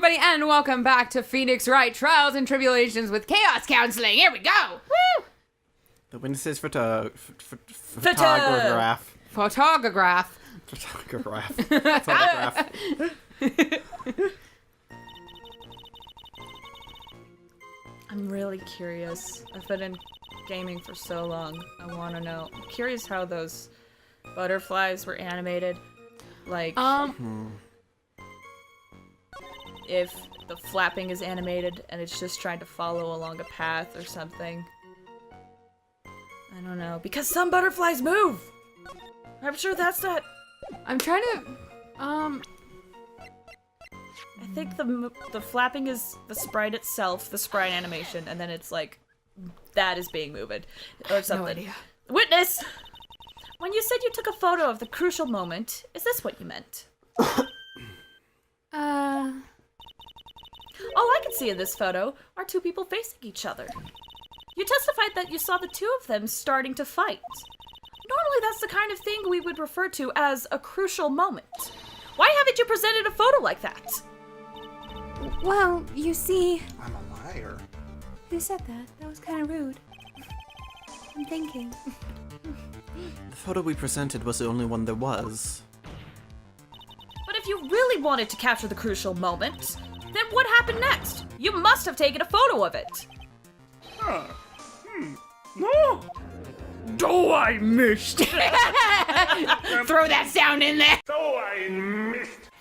everybody, and welcome back to Phoenix Wright Trials and Tribulations with Chaos Counseling. Here we go. Woo! The witness photograph. Photograph. I'm really curious. I've been in gaming for so long. I want to know. I'm curious how those butterflies were animated. Like, if the flapping is animated and it's just trying to follow along a path or something. I don't know. Because some butterflies move! I'm sure that's not... I'm trying to, I think the flapping is the sprite itself, the sprite animation, and then it's like, that is being moved, or something. No idea. Witness! When you said you took a photo of the crucial moment, is this what you meant? All I can see in this photo are two people facing each other. You testified that you saw the two of them starting to fight. Normally that's the kind of thing we would refer to as a crucial moment. Why haven't you presented a photo like that? Well, you see... I'm a liar. Who said that? That was kind of rude. I'm thinking. The photo we presented was the only one there was. But if you really wanted to capture the crucial moment, then what happened next? You must have taken a photo of it. No! Oh, I missed! throw that sound in there. Oh, I missed!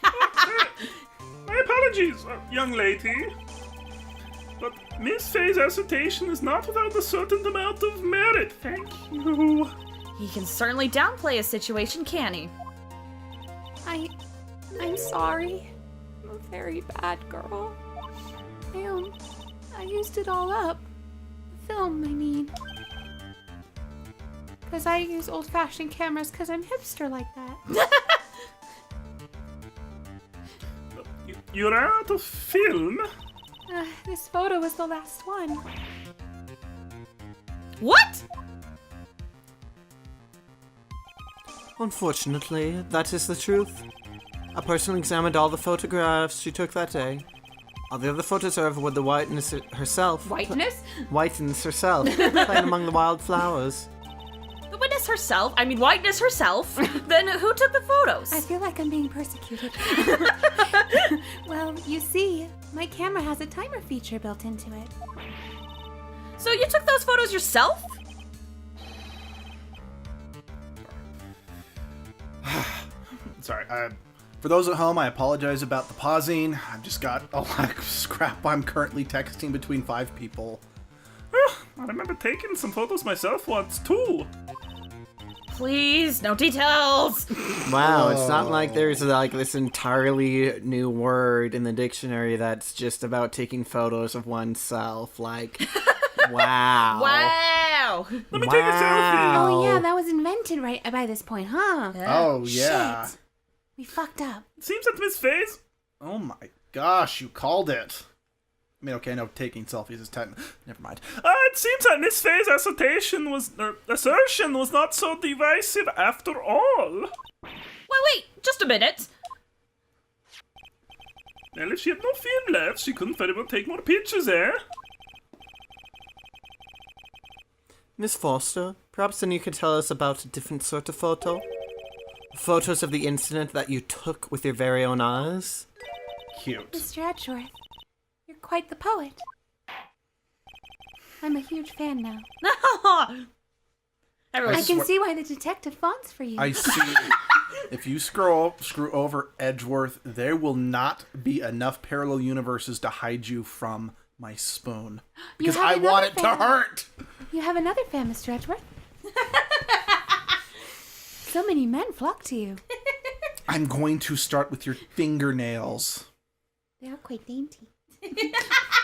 My apologies, young lady. But Miss Faye's assertion is not without a certain amount of merit, thank you. He can certainly downplay a situation, can he? I'm sorry. I'm a very bad girl. I used it all up. The film, I mean. Because I use old-fashioned cameras because I'm hipster like that. You're out of film? This photo was the last one. What? Unfortunately, that is the truth. A person examined all the photographs she took that day. All the other photos are of with the whiteness herself. Whiteness? Whiteness herself, playing among the wildflowers. The witness herself? I mean, Whiteness herself? Then who took the photos? I feel like I'm being persecuted. Well, you see, my camera has a timer feature built into it. So you took those photos yourself? Sorry, for those at home, I apologize about the pausing. I've just got a lot of scrap I'm currently texting between 5 people. I remember taking some photos myself once, too. Please, no details! Wow, it's not like there's like this entirely new word in the dictionary that's just about taking photos of oneself. Like, wow. Wow! Let me take a selfie. Oh yeah, that was invented right by this point, huh? Oh, yeah. Shit. We fucked up. It seems that Miss Faye's... Oh my gosh, you called it. I mean, okay, no, taking selfies is never mind. It seems that Miss Faye's assertion was not so divisive after all. Wait, just a minute. Well, if she had no film left, she couldn't very well take more pictures, eh? Miss Foster, perhaps then you could tell us about a different sort of photo? Photos of the incident that you took with your very own eyes? Cute. Mr. Edgeworth, you're quite the poet. I'm a huge fan now. I can see why the detective fawns for you. I see. If you screw over Edgeworth, there will not be enough parallel universes to hide you from my spoon. Because I want it to hurt! You have another fan, Mr. Edgeworth. So many men flock to you. I'm going to start with your fingernails. They are quite dainty. I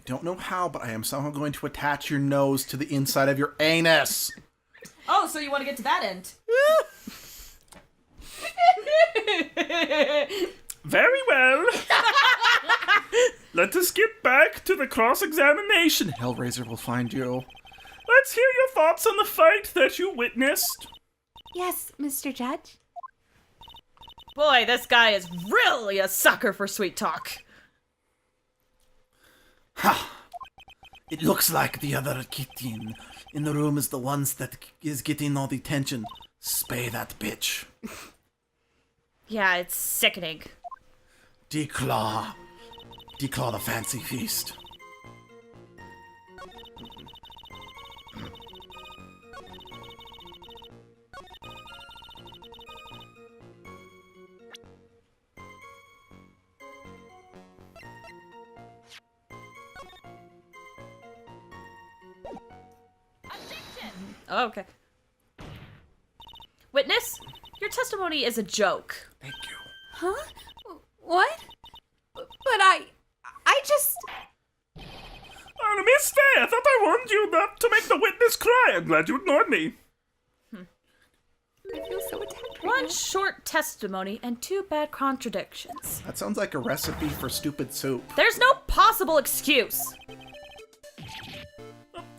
don't know how, but I am somehow going to attach your nose to the inside of your anus. Oh, so you want to get to that end? Very well. Let us get back to the cross-examination. Hellraiser will find you. Let's hear your thoughts on the fight that you witnessed. Yes, Mr. Judge. Boy, this guy is really a sucker for sweet talk. Ha! It looks like the other kitten in the room is the ones that is getting all the attention. Spay that bitch. Yeah, it's sickening. Declaw. Declaw the fancy feast. Oh, okay. Witness, your testimony is a joke. Thank you. Huh? What? But I just... Oh, Miss Faye, I thought I warned you not to make the witness cry. I'm glad you ignored me. I feel so attacked right One now. short testimony and 2 bad contradictions. That sounds like a recipe for stupid soup. There's no possible excuse.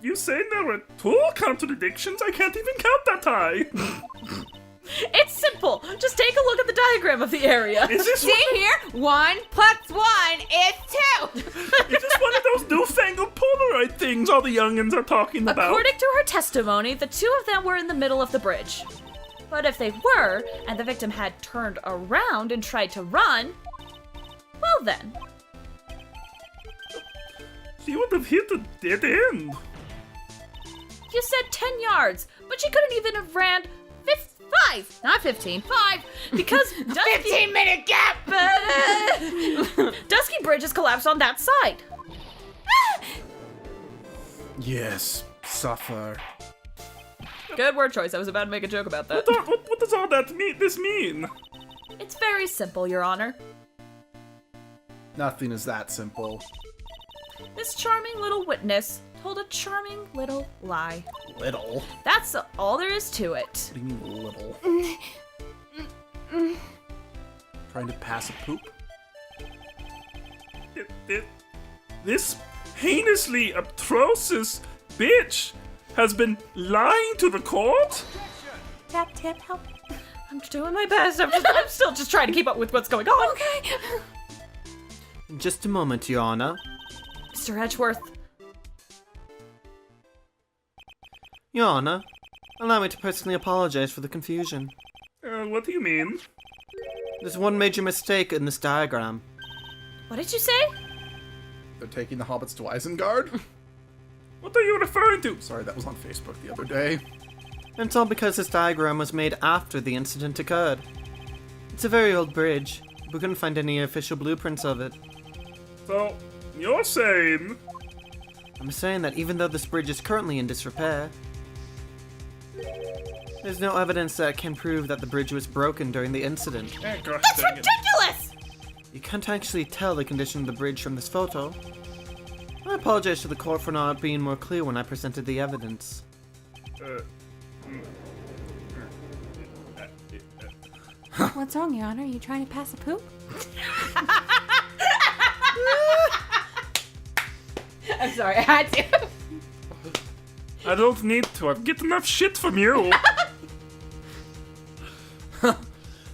You say there were 2 contradictions? I can't even count that high. It's simple. Just take a look at the diagram of the area. Is this See here? 1 plus 1 is 2. Is this one of those newfangled Polaroid things all the youngins are talking about? According to her testimony, the 2 of them were in the middle of the bridge. But if they were, and the victim had turned around and tried to run, well then. She would have hit a dead end. You said 10 yards, but she couldn't even have ran 5, not 15, 5, because Dusky... 15-minute gap! Dusky Bridge has collapsed on that side. Yes, suffer. Good word choice. I was about to make a joke about that. What does all that mean? It's very simple, Your Honor. Nothing is that simple. This charming little witness told a charming little lie. Little? That's all there is to it. What do you mean little? Trying to pass a poop? This heinously atrocious bitch has been lying to the court? Tap, tap, help. I'm doing my best. I'm still just trying to keep up with what's going on. Okay. Just a moment, Your Honor. Mr. Edgeworth. Your Honor, allow me to personally apologize for the confusion. What do you mean? There's one major mistake in this diagram. What did you say? They're taking the hobbits to Isengard? What are you referring to? Sorry, that was on Facebook the other day. And it's all because this diagram was made after the incident occurred. It's a very old bridge. We couldn't find any official blueprints of it. So, you're saying... I'm saying that even though this bridge is currently in disrepair, there's no evidence that can prove that the bridge was broken during the incident. Gosh, That's dang it. ridiculous! You can't actually tell the condition of the bridge from this photo. I apologize to the court for not being more clear when I presented the evidence. What's wrong, Your Honor? Are you trying to pass a poop? I'm sorry, I had to. I don't need to. I get enough shit from you.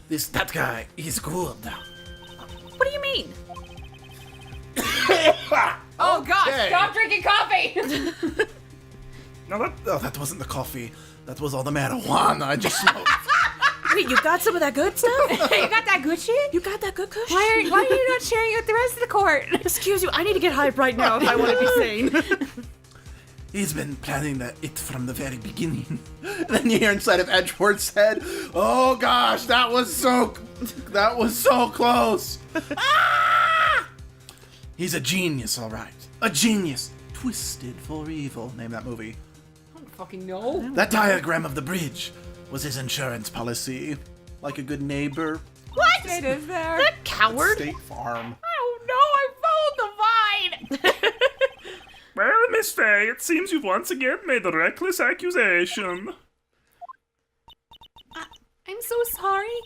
That guy, he's good. What do you mean? Oh gosh, Okay. stop drinking coffee! Now that wasn't the coffee. That was all the marijuana I just smoked. Wait, you got some of that good stuff? You got that good shit? You got that good kush? Why are you not sharing it with the rest of the court? Excuse you, I need to get hype right now if I want to be sane. He's been planning it from the very beginning. Then you hear inside of Edgeworth's head, oh gosh, that was so close. Ah! He's a genius, all right. A genius. Twisted for evil. Name that movie. I don't fucking know. That diagram of the bridge was his insurance policy. Like a good neighbor. What? It is there. That coward? State Farm. Oh no, I followed the vine! Well, Miss Faye, it seems you've once again made a reckless accusation. I'm so sorry.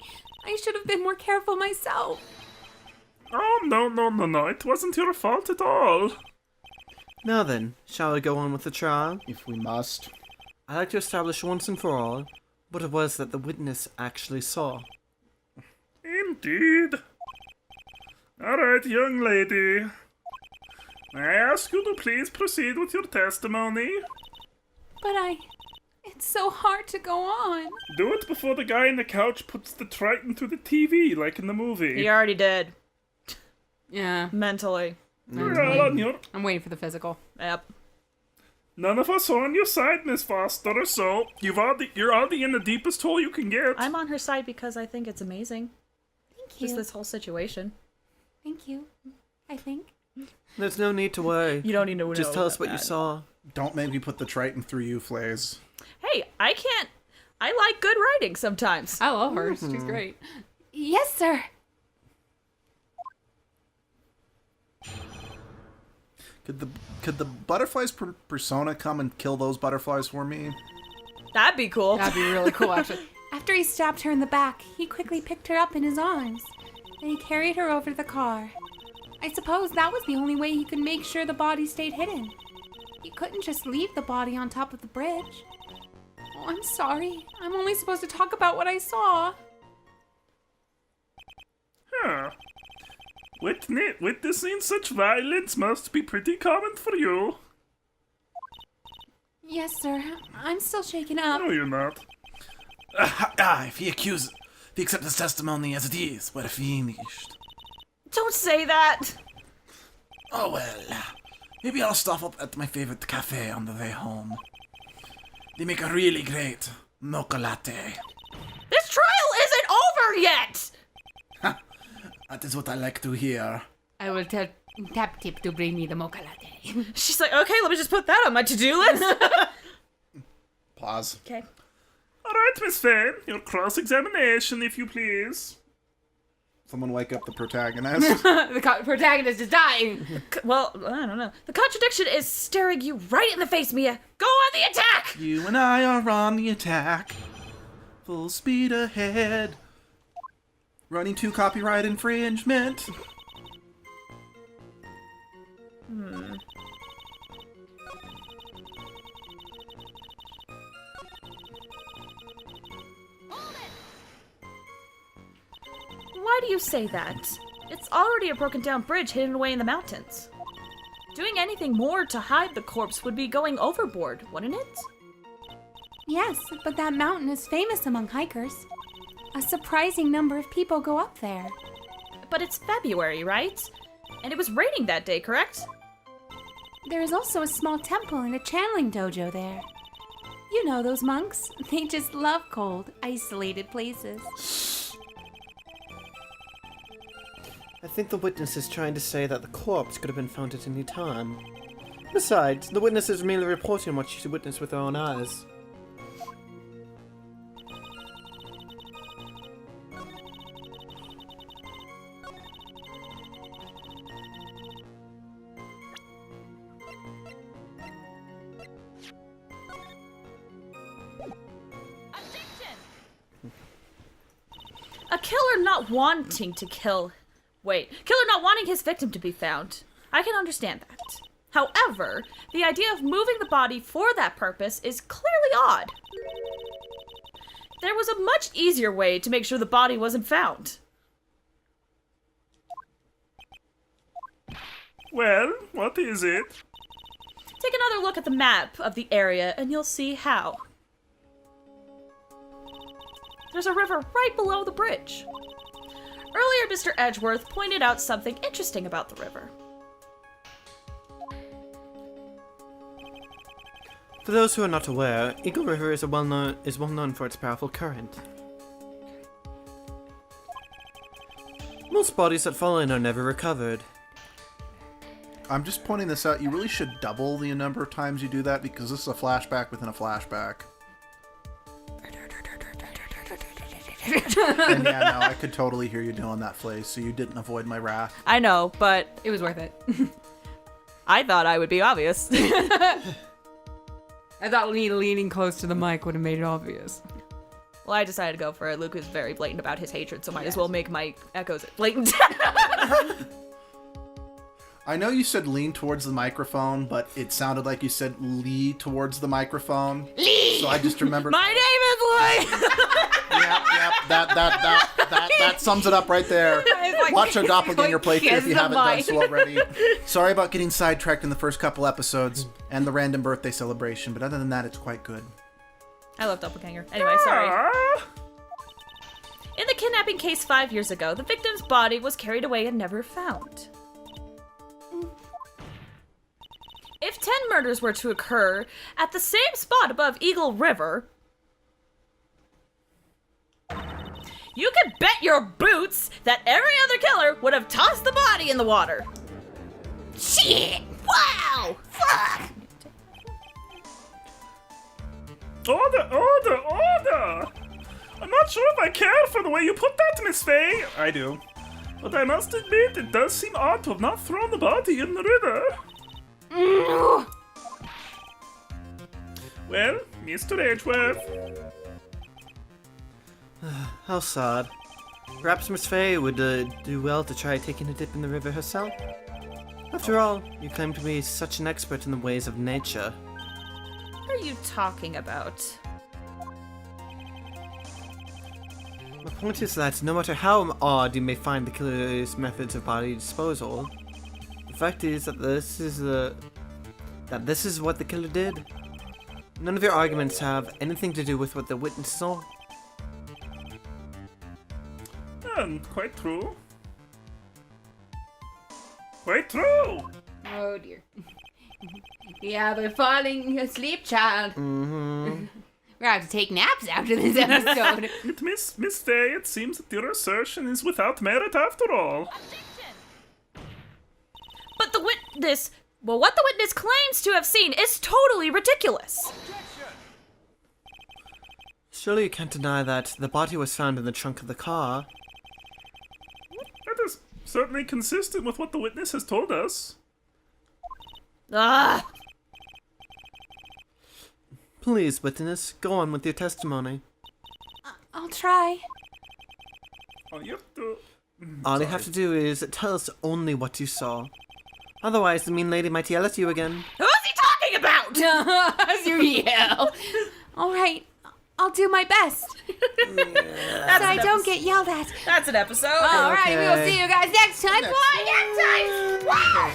I should have been more careful myself. Oh, no. It wasn't your fault at all. Now then, shall we go on with the trial? If we must. I'd like to establish once and for all what it was that the witness actually saw. indeed. Alright, young lady. May I ask you to please proceed with your testimony? But it's so hard to go on. Do it before the guy on the couch puts the Triton to the TV, like in the movie. He already did. Yeah. Mentally. You're all on your... I'm waiting for the physical. Yep. None of us are on your side, Miss Foster, so you're already in the deepest hole you can get. I'm on her side because I think it's amazing. Thank Just you. this whole situation. Thank you. I think. There's no need to worry. You don't need to Just know tell us about what you that. saw. Don't make me put the Triton through you, Flays. Hey, I like good writing sometimes. I love her. She's great. Yes, sir. Could the butterflies persona come and kill those butterflies for me? That'd be cool. That'd be really cool, actually. After he stabbed her in the back, he quickly picked her up in his arms. Then he carried her over to the car. I suppose that was the only way he could make sure the body stayed hidden. He couldn't just leave the body on top of the bridge. Oh, I'm sorry. I'm only supposed to talk about what I saw. Huh. Witnessing such violence must be pretty common for you. Yes, sir. I'm still shaken up. No, you're not. If he accepts his testimony as it is, we're finished. Don't say that. Oh well, maybe I'll stop up at my favorite cafe on the way home. They make a really great mocha latte. This trial isn't over yet. That is what I like to hear. I will tell Tap Tip to bring me the mocha latte. She's like, okay, let me just put that on my to-do list. Pause. Okay. Alright, Miss Faye, your cross-examination, if you please. Someone wake up the protagonist. The protagonist is dying. Well, I don't know. The contradiction is staring you right in the face, Mia. Go on the attack! You and I are on the attack. Full speed ahead. Running to copyright infringement. Why do you say that? It's already a broken down bridge hidden away in the mountains. Doing anything more to hide the corpse would be going overboard, wouldn't it? Yes, but that mountain is famous among hikers. A surprising number of people go up there. But it's February, right? And it was raining that day, correct? There is also a small temple and a channeling dojo there. You know those monks. They just love cold, isolated places. I think the witness is trying to say that the corpse could have been found at any time. Besides, the witness is merely reporting what she witnessed with her own eyes. A killer not wanting to kill... Killer not wanting his victim to be found. I can understand that. However, the idea of moving the body for that purpose is clearly odd. There was a much easier way to make sure the body wasn't found. Well, what is it? Take another look at the map of the area and you'll see how. There's a river right below the bridge. Earlier, Mr. Edgeworth pointed out something interesting about the river. For those who are not aware, Eagle River is well known for its powerful current. Most bodies that fall in are never recovered. I'm just pointing this out. You really should double the number of times you do that because this is a flashback within a flashback. And yeah, no, I could totally hear you doing that, Flays, so you didn't avoid my wrath. I know, but It was worth it. I thought I would be obvious. I thought leaning close to the mic would have made it obvious. Well, I decided to go for it. Luke is very blatant about his hatred, so might as well make my echoes blatant. I know you said lean towards the microphone, but it sounded like you said Lee towards the microphone. Lee! So I just remembered. My name is Lee! That sums it up right there. Watch our doppelganger playthrough if you haven't done so already. Sorry about getting sidetracked in the first couple episodes and the random birthday celebration, but other than that, it's quite good. I love doppelganger. Anyway, sorry. In the kidnapping case 5 years ago, the victim's body was carried away and never found. If 10 murders were to occur at the same spot above Eagle River, you could bet your boots that every other killer would have tossed the body in the water. Shit! Wow! Fuck! Order! I'm not sure if I care for the way you put that, Miss Faye. I do. But I must admit, it does seem odd to have not thrown the body in the river. Well, Mr. Edgeworth. How sad. Perhaps Miss Faye would do well to try taking a dip in the river herself. After all, you claim to be such an expert in the ways of nature. What are you talking about? My point is that no matter how odd you may find the killer's methods of body disposal, the fact is that this is what the killer did. None of your arguments have anything to do with what the witness saw. Quite true. Quite true! Oh dear. Yeah, we're falling asleep, child. Mm-hmm. We're going to have to take naps after this episode. Miss Faye, it seems that your assertion is without merit after all. But what the witness claims to have seen is totally ridiculous. Surely you can't deny that the body was found in the trunk of the car. That is certainly consistent with what the witness has told us. Ah! Please, witness, go on with your testimony. I'll try. Oh, you have to... All you have to do is tell us only what you saw. Otherwise, the mean lady might yell at you again. Who's he talking about? As you yell. All right, I'll do my best. That's So I don't get yelled at. That's an episode. All right, Okay. we'll see you guys next time. Bye, next time. Wow.